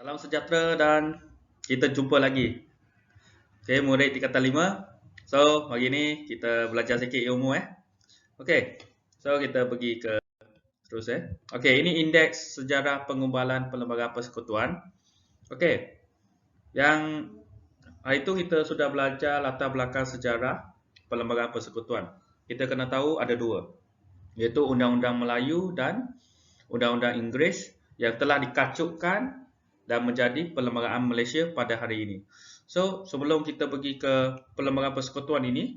Salam sejahtera dan kita jumpa lagi. Okey, murid tingkatan 5. So, hari ni kita belajar sikit ilmu Okey. So, kita pergi ke terus Okey, ini indeks sejarah pengumbalan Perlembagaan Persekutuan. Okey. Yang hari itu kita sudah belajar latar belakang sejarah Perlembagaan Persekutuan. Kita kena tahu ada dua, iaitu Undang-Undang Melayu dan Undang-Undang Inggeris yang telah dikacukkan dan menjadi Perlembagaan Malaysia pada hari ini. So, sebelum kita pergi ke Perlembagaan Persekutuan ini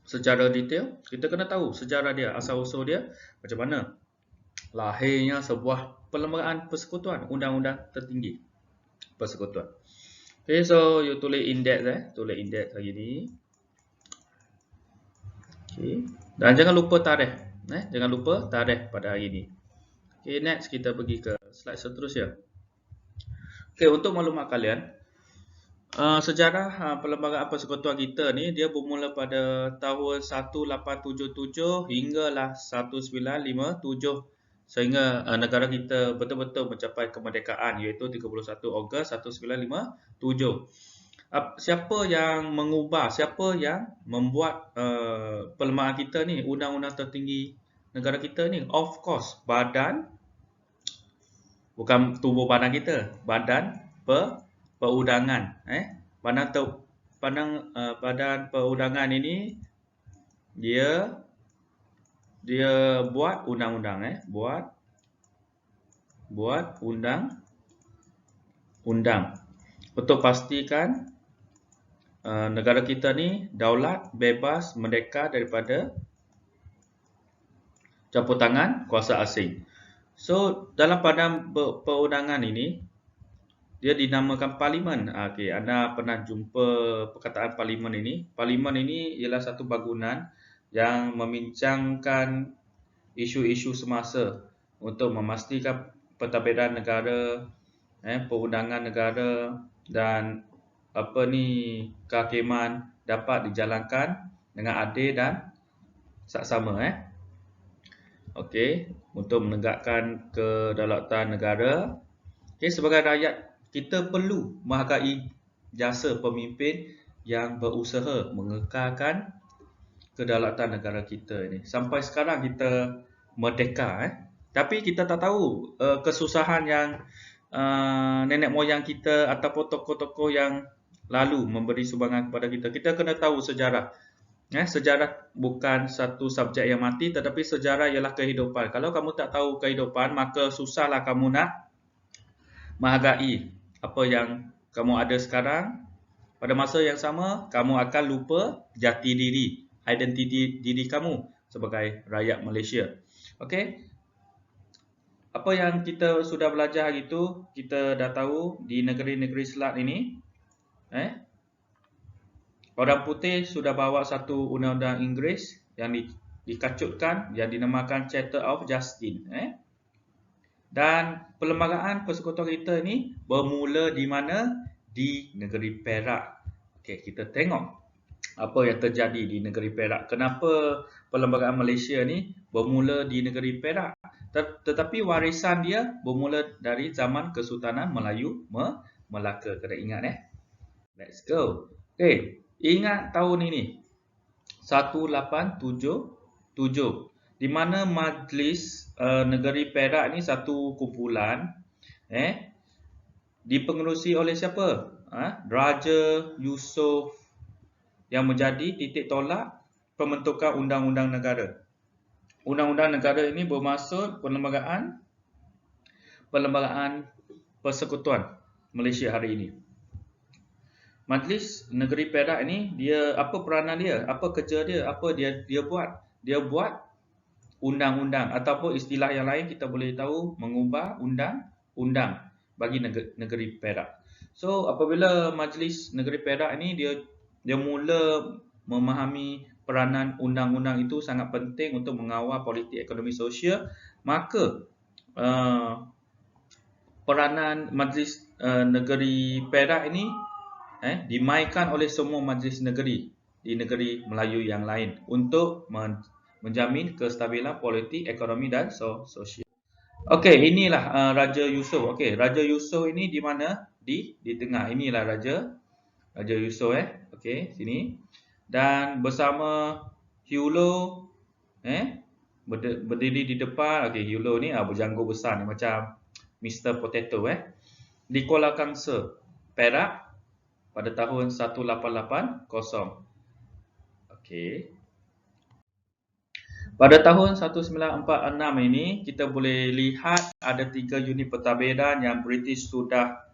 secara detail, kita kena tahu sejarah dia, asal-usul dia, macam mana lahirnya sebuah Perlembagaan Persekutuan, undang-undang tertinggi persekutuan. Okay, so you tulis indeks tulis indeks hari ni. Okay. Dan jangan lupa tarikh, jangan lupa tarikh pada hari ini. Okay, next kita pergi ke slide seterusnya. Okay, untuk maklumat kalian, sejarah Perlembagaan Persekutuan kita ni dia bermula pada tahun 1877 hinggalah 1957 sehingga negara kita betul-betul mencapai kemerdekaan, iaitu 31 Ogos 1957. Siapa yang mengubah, siapa yang membuat perlembagaan kita ni, undang-undang tertinggi negara kita ni? Of course, bukan tubuh badan kita, badan perundangan. Badan perundangan ini dia buat undang-undang, buat undang-undang untuk pastikan negara kita ni daulat, bebas, merdeka daripada campur tangan kuasa asing. So, dalam badan perundangan ini dia dinamakan parlimen. Okey, anda pernah jumpa perkataan parlimen ini? Parlimen ini ialah satu bangunan yang membincangkan isu-isu semasa untuk memastikan pentadbiran negara, perundangan negara dan kehakiman dapat dijalankan dengan adil dan saksama. Okey, untuk menegakkan kedaulatan negara. Okey, sebagai rakyat kita perlu menghargai jasa pemimpin yang berusaha mengekalkan kedaulatan negara kita ini. Sampai sekarang kita merdeka, tapi kita tak tahu kesusahan yang nenek moyang kita ataupun tokoh-tokoh yang lalu memberi sumbangan kepada kita. Kita kena tahu sejarah. Sejarah bukan satu subjek yang mati, tetapi sejarah ialah kehidupan. Kalau kamu tak tahu kehidupan, maka susahlah kamu nak menghargai apa yang kamu ada sekarang. Pada masa yang sama, kamu akan lupa jati diri, identiti diri kamu sebagai rakyat Malaysia. Okey. Apa yang kita sudah belajar hari itu, kita dah tahu di negeri-negeri Selat ini, orang putih sudah bawa satu undang-undang Inggeris yang dikacutkan, yang dinamakan Charter of Justice. Dan Perlembagaan Persekutuan kita ni bermula di mana? Di negeri Perak. Okey, kita tengok apa yang terjadi di negeri Perak. Kenapa Perlembagaan Malaysia ni bermula di negeri Perak? Tetapi warisan dia bermula dari zaman Kesultanan Melayu Melaka. Kena ingat Let's go. Okey, ingat tahun ini 1877 di mana Majlis Negeri Perak ni satu kumpulan dipengerusi oleh siapa? Raja Yusof yang menjadi titik tolak pembentukan undang-undang negara. Undang-undang negara ini bermaksud Perlembagaan Persekutuan Malaysia hari ini. Majlis Negeri Perak ini, dia apa peranan dia? Apa kerja dia? Apa dia buat? Dia buat undang-undang ataupun istilah yang lain kita boleh tahu mengubah undang-undang bagi negeri Perak. So, apabila Majlis Negeri Perak ini dia mula memahami peranan undang-undang itu sangat penting untuk mengawal politik ekonomi sosial, maka peranan Majlis Negeri Perak ini dimainkan oleh semua majlis negeri di negeri Melayu yang lain untuk menjamin kestabilan politik, ekonomi dan sosial. Okey, inilah Raja Yusof. Okey, Raja Yusof ini di mana? Di tengah. Inilah Raja Yusof Okey, sini. Dan bersama Hyulo berdiri di depan. Okey, Hyulo ni berjanggut besar ni macam Mr. Potato di Kuala Kangsar, Perak pada tahun 1880. Okey. Pada tahun 1946 ini kita boleh lihat ada 3 unit pentadbiran yang British sudah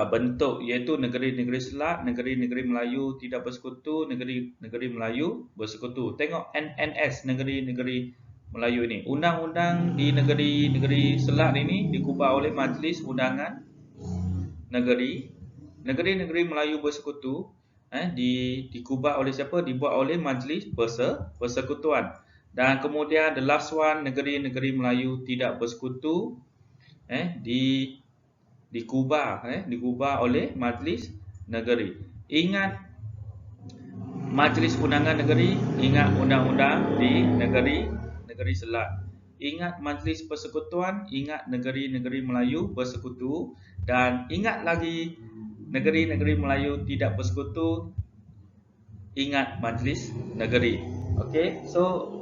bentuk, iaitu negeri-negeri Selat, negeri-negeri Melayu tidak bersekutu, negeri-negeri Melayu bersekutu. Tengok NNS, negeri-negeri Melayu ini. Undang-undang di negeri-negeri Selat ini dikubah oleh Majlis Undangan Negeri. Negeri-negeri Melayu bersekutu dikubah oleh siapa? Dibuat oleh Majlis Persekutuan. Dan kemudian the last one, negeri-negeri Melayu tidak bersekutu dikubah oleh Majlis Negeri. Ingat Majlis Undangan Negeri, ingat undang-undang di negeri Selat. Ingat Majlis Persekutuan, ingat negeri-negeri Melayu bersekutu, dan ingat lagi negeri-negeri Melayu tidak bersekutu, ingat Majlis Negeri. Okey, so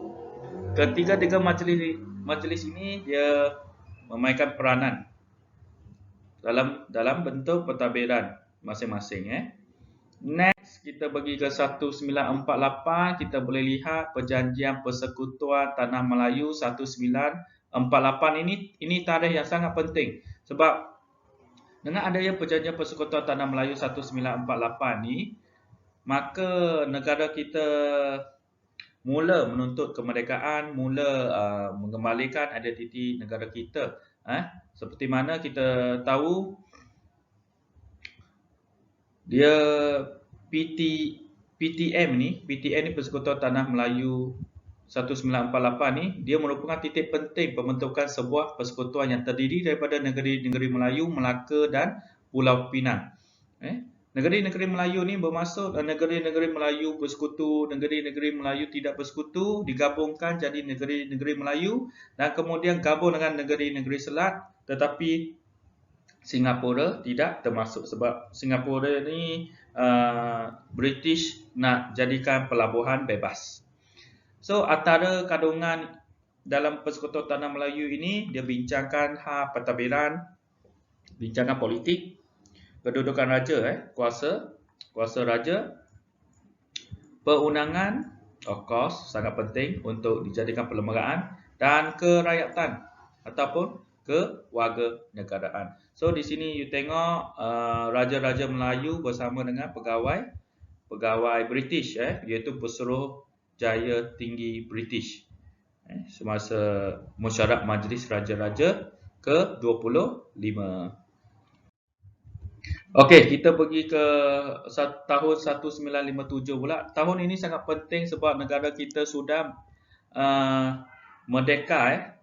ketiga-tiga majlis ini dia memainkan peranan dalam bentuk pentadbiran masing-masing Next, kita pergi ke 1948, kita boleh lihat Perjanjian Persekutuan Tanah Melayu 1948. Ini tarikh yang sangat penting sebab dengan adanya Perjanjian Persekutuan Tanah Melayu 1948 ni, maka negara kita mula menuntut kemerdekaan, mula mengembalikan identiti negara kita. Seperti mana kita tahu, dia PTM ni Persekutuan Tanah Melayu 1948 ni, dia merupakan titik penting pembentukan sebuah persekutuan yang terdiri daripada negeri-negeri Melayu, Melaka dan Pulau Pinang. Negeri-negeri Melayu ni bermaksud negeri-negeri Melayu bersekutu, negeri-negeri Melayu tidak bersekutu digabungkan jadi negeri-negeri Melayu, dan kemudian gabung dengan negeri-negeri Selat, tetapi Singapura tidak termasuk sebab Singapura ni British nak jadikan pelabuhan bebas. So antara kandungan dalam Persekutuan Tanah Melayu ini, dia bincangkan hak pentadbiran, bincangkan politik, kedudukan raja kuasa raja, perundangan, of course sangat penting untuk dijadikan perlembagaan, dan kerakyatan ataupun kewarganegaraan. So di sini you tengok raja-raja Melayu bersama dengan pegawai British iaitu Pesuruhjaya Tinggi British semasa mesyuarat Majlis Raja-Raja ke-25. Okey, kita pergi ke tahun 1957 pula. Tahun ini sangat penting sebab negara kita sudah merdeka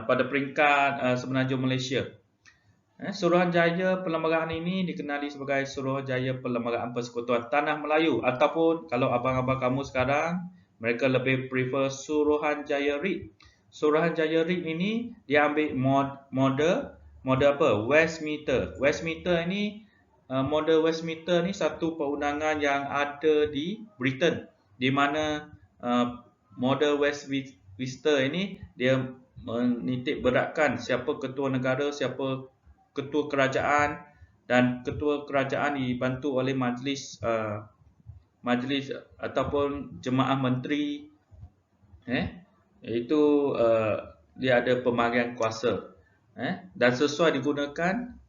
pada peringkat Semenanjung Malaysia. Suruhanjaya Perlembagaan ini dikenali sebagai Suruhanjaya Perlembagaan Persekutuan Tanah Melayu, ataupun kalau abang-abang kamu sekarang, mereka lebih prefer Suruhanjaya RIT. Suruhanjaya RIT ini dia ambil model apa? Westminster. Westminster ini model Westminster ni satu perundangan yang ada di Britain, di mana model Westminster ini dia menitik beratkan siapa ketua negara, siapa ketua kerajaan, dan ketua kerajaan dibantu oleh majlis ataupun jemaah menteri iaitu dia ada pembahagian kuasa dan sesuai digunakan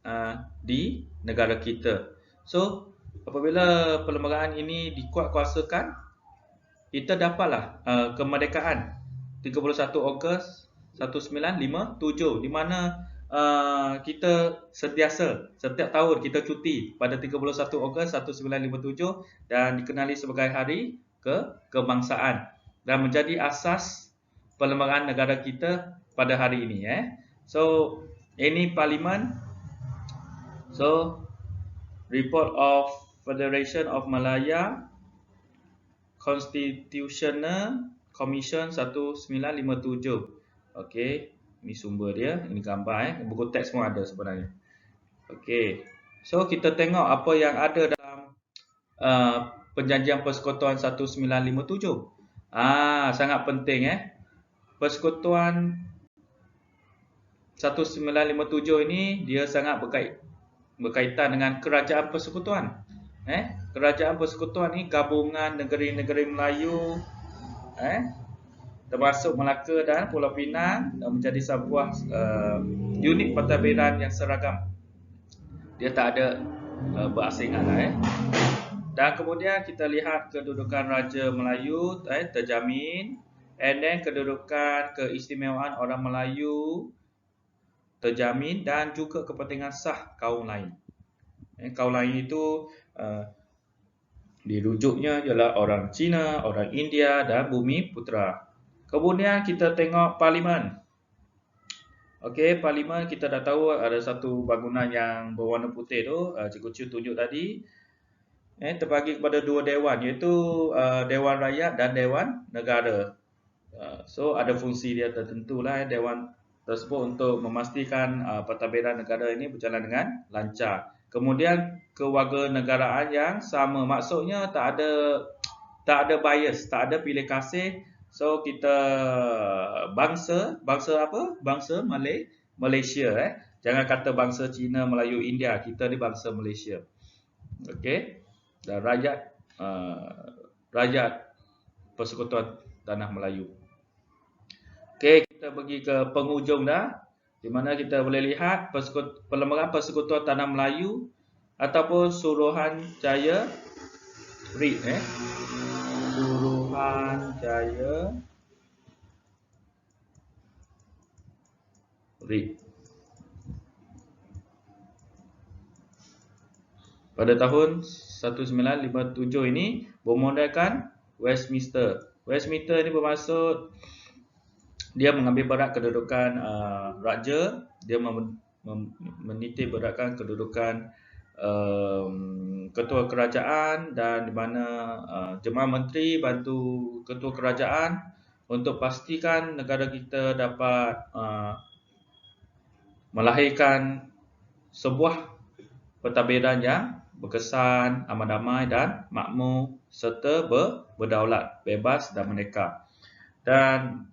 di negara kita. So apabila perlembagaan ini dikuatkuasakan, kita dapatlah kemerdekaan 31 Ogos 1957, di mana kita sentiasa setiap tahun kita cuti pada 31 Ogos 1957 dan dikenali sebagai Hari Kebangsaan dan menjadi asas perlembagaan negara kita pada hari ini So ini Parlimen. So Report of Federation of Malaya Constitutional Commission 1957. Okey. Ini sumber dia, ini gambar buku teks semua ada sebenarnya. Okey. So kita tengok apa yang ada dalam Perjanjian Persekutuan 1957. Sangat penting Persekutuan 1957 ini dia sangat berkaitan dengan Kerajaan Persekutuan. Kerajaan Persekutuan ni gabungan negeri-negeri Melayu termasuk Melaka dan Pulau Pinang menjadi sebuah unit pentadbiran yang seragam. Dia tak ada berasingan Dan kemudian kita lihat kedudukan Raja Melayu terjamin, and then kedudukan keistimewaan orang Melayu terjamin, dan juga kepentingan sah kaum lain. Kaum lain itu dirujuknya ialah orang Cina, orang India dan Bumi Putera. Kemudian kita tengok Parlimen. Okey, Parlimen kita dah tahu ada satu bangunan yang berwarna putih tu, Cikgu Chiu tunjuk tadi. Terbagi kepada dua dewan, iaitu Dewan Rakyat dan Dewan Negara. So ada fungsi dia tertentulah dewan tersebut untuk memastikan pentadbiran negara ini berjalan dengan lancar. Kemudian kewarganegaraan yang sama, maksudnya tak ada bias, tak ada pilih kasih. So kita bangsa apa? Bangsa Malaysia Jangan kata bangsa Cina, Melayu, India, kita ni bangsa Malaysia. Okey. Dan rakyat Persekutuan Tanah Melayu. Okey, kita pergi ke penghujung dah, di mana kita boleh lihat Perlembagaan Persekutuan Tanah Melayu ataupun Suruhanjaya RIT Suruhanjaya RIT. Pada tahun 1957 ini bermodalkan Westminster. Westminster ini bermaksud dia mengambil berat kedudukan raja, dia menitik beratkan kedudukan ketua kerajaan, dan di mana jemaah menteri bantu ketua kerajaan untuk pastikan negara kita dapat melahirkan sebuah pentadbiran yang berkesan, aman damai dan makmur serta berdaulat, bebas dan merdeka. Dan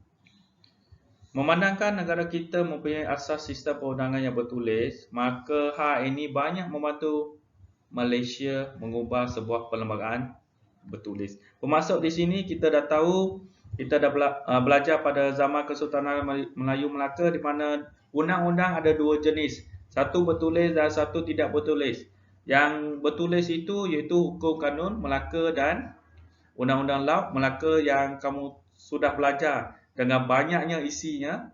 memandangkan negara kita mempunyai asas sistem perundangan yang bertulis, maka hal ini banyak membantu Malaysia mengubah sebuah perlembagaan bertulis. Bermaksud di sini kita dah tahu, kita dah belajar pada zaman Kesultanan Melayu Melaka, di mana undang-undang ada dua jenis, satu bertulis dan satu tidak bertulis. Yang bertulis itu iaitu Hukum Kanun Melaka dan Undang-Undang Laut Melaka yang kamu sudah belajar dengan banyaknya isinya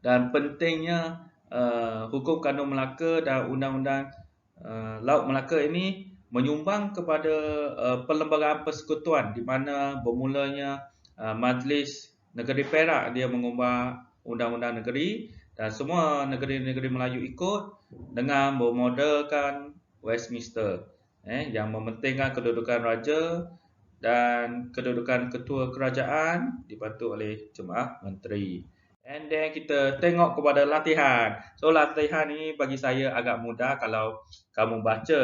dan pentingnya. Hukum Kanun Melaka dan Undang-Undang Laut Melaka ini menyumbang kepada Perlembagaan Persekutuan, di mana bermulanya Majlis Negeri Perak dia mengubah undang-undang negeri, dan semua negeri-negeri Melayu ikut dengan bermodalkan Westminster yang mementingkan kedudukan raja dan kedudukan ketua kerajaan dibantu oleh jemaah menteri. And then kita tengok kepada latihan. So latihan ni bagi saya agak mudah kalau kamu baca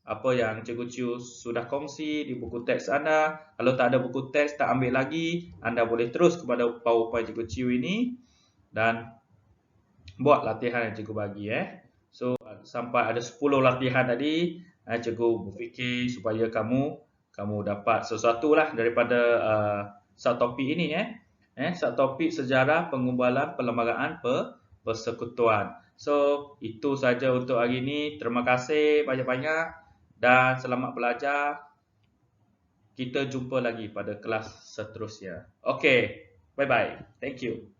apa yang Cikgu Chiu sudah kongsi di buku teks anda. Kalau tak ada buku teks, tak ambil lagi, anda boleh terus kepada PowerPoint Cikgu Chiu ini dan buat latihan yang cikgu bagi. So sampai ada 10 latihan tadi, cikgu berfikir supaya kamu dapat sesuatu lah daripada subtopik ini. Subtopik sejarah pengumbalan perlembagaan persekutuan. So itu saja untuk hari ini. Terima kasih banyak-banyak dan selamat belajar. Kita jumpa lagi pada kelas seterusnya. Okay, bye-bye. Thank you.